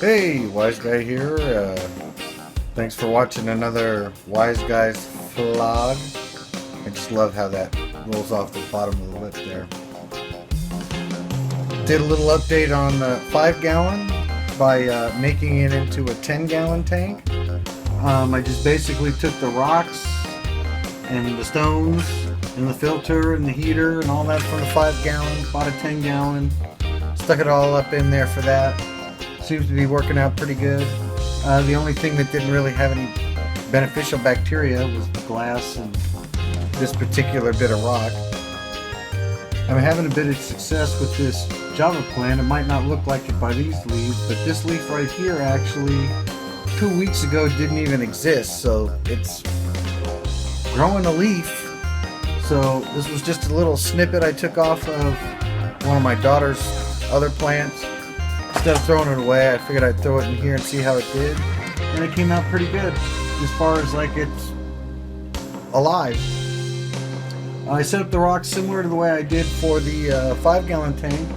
Hey, Wise Guy here. Thanks for watching another Wise Guys vlog. I just love how that rolls off the bottom of the lip there. Did a little update on the 5-gallon by making it into a 10-gallon tank. I just basically took the rocks and the stones and the filter and the heater and all that from the 5-gallon, bought a 10-gallon, stuck it all up in there for that. Seems to be working out pretty good. The only thing that didn't really have any beneficial bacteria was the glass and this particular bit of rock. I'm having a bit of success with this Java plant. It might not look like it by these leaves, but this leaf right here actually 2 weeks ago didn't even exist, so it's growing a leaf. So this was just a little snippet I took off of one of my daughter's other plants. Instead of throwing it away, I figured I'd throw it in here and see how it did, and it came out pretty good as far as like it's alive. I set up the rocks similar to the way I did for the 5-gallon tank.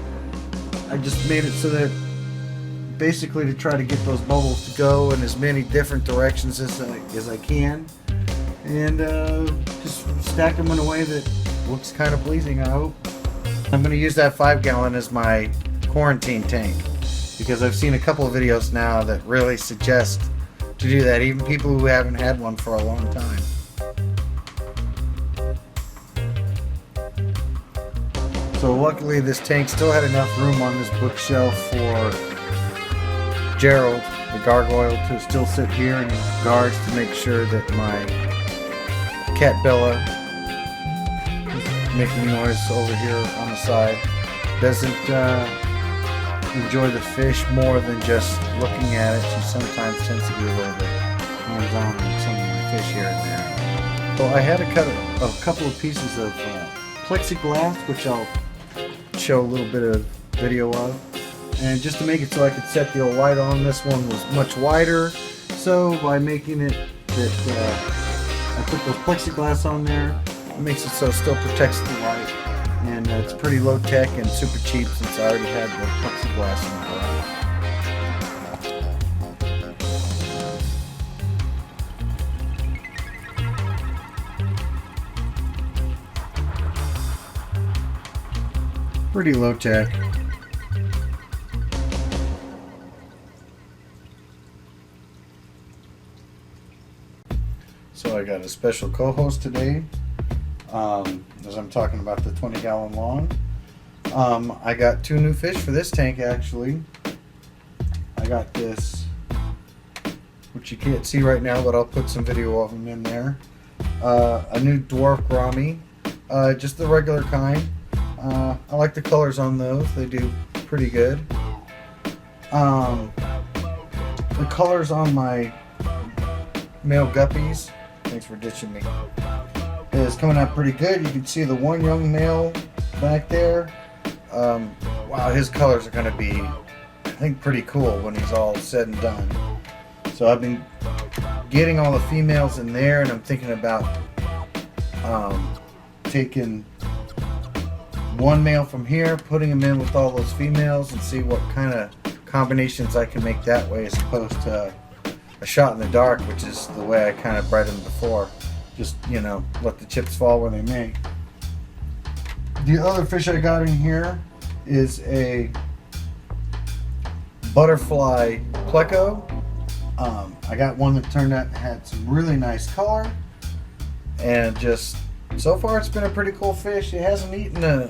I just made it so that basically to try to get those bubbles to go in as many different directions as I can, and just stack them in a way that looks kind of pleasing, I hope. I'm going to use that 5-gallon as my quarantine tank, because I've seen a couple of videos now that really suggest to do that, even people who haven't had one for a long time. So luckily this tank still had enough room on this bookshelf for Gerald, the gargoyle, to still sit here and guards to make sure that my cat Bella, who's making noise over here on the side, doesn't enjoy the fish more than just looking at it. She sometimes tends to be a little bit hands-on with some of my fish here and there. So I had to cut a couple of pieces of plexiglass, which I'll show a little bit of video of. And just to make it so I could set the old light on, this one was much wider. So by making it that I put those plexiglass on there, it makes it so it still protects the light. And it's pretty low tech and super cheap since I already had the plexiglass in the garage. Pretty low tech. So I got a special co-host today. As I'm talking about the 20-gallon lawn. I got 2 new fish for this tank actually. I got this, which you can't see right now, but I'll put some video of them in there. A new dwarf gourami, just the regular kind. I like the colors on those, they do pretty good. The colors on my male guppies, thanks for ditching me, is coming out pretty good. You can see the one young male back there. Wow, his colors are going to be, I think, pretty cool when he's all said and done. So I've been getting all the females in there, and I'm thinking about taking one male from here, putting him in with all those females, and see what kind of combinations I can make that way, as opposed to a shot in the dark, which is the way I kind of bred them before. Just, you know, let the chips fall where they may. The other fish I got in here is a butterfly pleco. I got one that turned out had some really nice color, and just so far it's been a pretty cool fish. It hasn't eaten a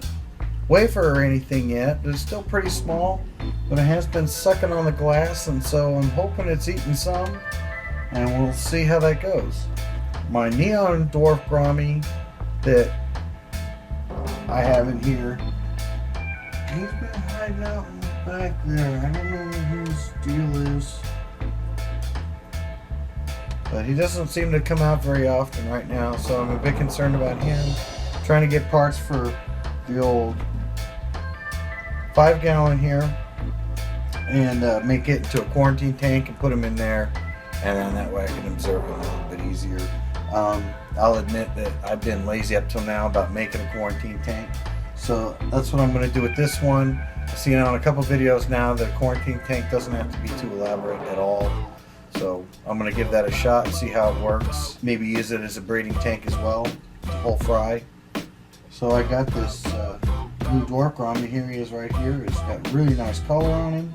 wafer or anything yet, but it's still pretty small, but it has been sucking on the glass, and so I'm hoping it's eating some, and we'll see how that goes. My neon dwarf gourami that I have in here, he's been hiding out in the back there. I don't know whose deal is, but he doesn't seem to come out very often right now, so I'm a bit concerned about him. Trying to get parts for the old 5-gallon here and make it into a quarantine tank and put him in there, and then that way I can observe him a little bit easier. I'll admit that I've been lazy up till now about making a quarantine tank, so that's what I'm going to do with this one. seen on a couple videos now, the quarantine tank doesn't have to be too elaborate at all. So I'm going to give that a shot and see how it works. Maybe use it as a breeding tank as well, whole fry. So I got this blue dwarf Rami. Here he is right here. He's got really nice color on him.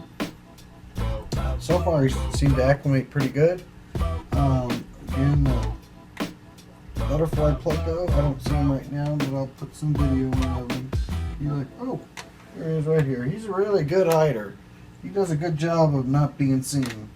So far he seemed to acclimate pretty good. Again, the butterfly pleco, I don't see him right now, but I'll put some video of him. You're like, oh, there he is right here. He's a really good hider. He does a good job of not being seen.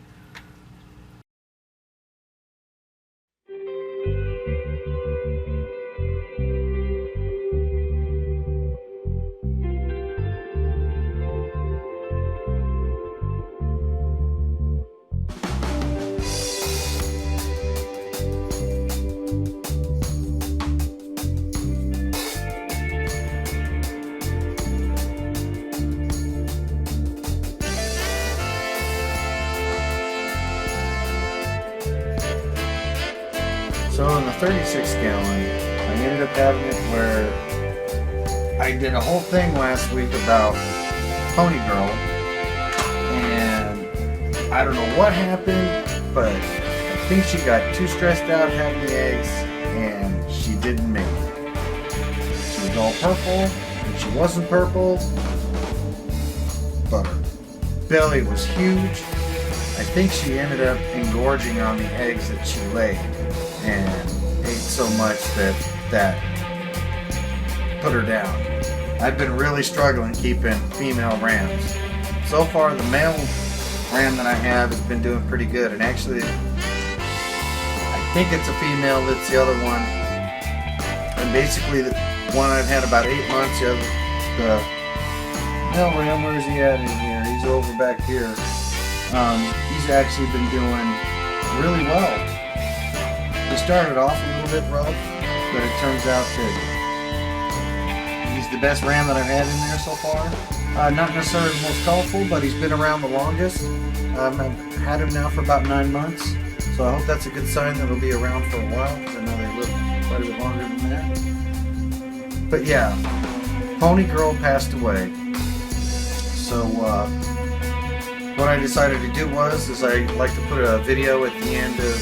So in the 36 gallon, I ended up having it where I did a whole thing last week about Pony Girl, and I don't know what happened, but I think she got too stressed out having the eggs, and she didn't make it. She was all purple, and she wasn't purple, but her belly was huge. I think she ended up engorging on the eggs that she laid, and ate so much that put her down. I've been really struggling keeping female rams. So far the male ram that I have has been doing pretty good, and actually I think it's a female that's the other one, and basically the one I've had about 8 months, the male ram, where is he at in here? He's over back here. He's actually been doing really well. He started off a little bit rough, but it turns out that he's the best ram that I've had in there so far. Not necessarily the most colorful, but he's been around the longest. I've had him now for about 9 months, so I hope that's a good sign that he'll be around for a while, because I know they live quite a bit longer than that. But yeah, Pony Girl passed away. So what I decided to do is I like to put a video at the end of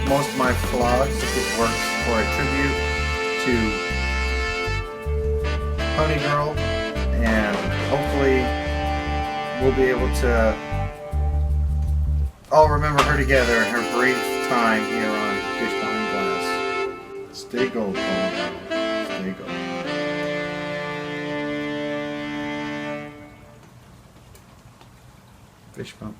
most of my vlogs, if it works, for a tribute to Pony Girl, and hopefully we'll be able to all remember her together in her brief time here on Fish Behind Glass. Stay gold, Pony Girl. Stay gold. Fish bump.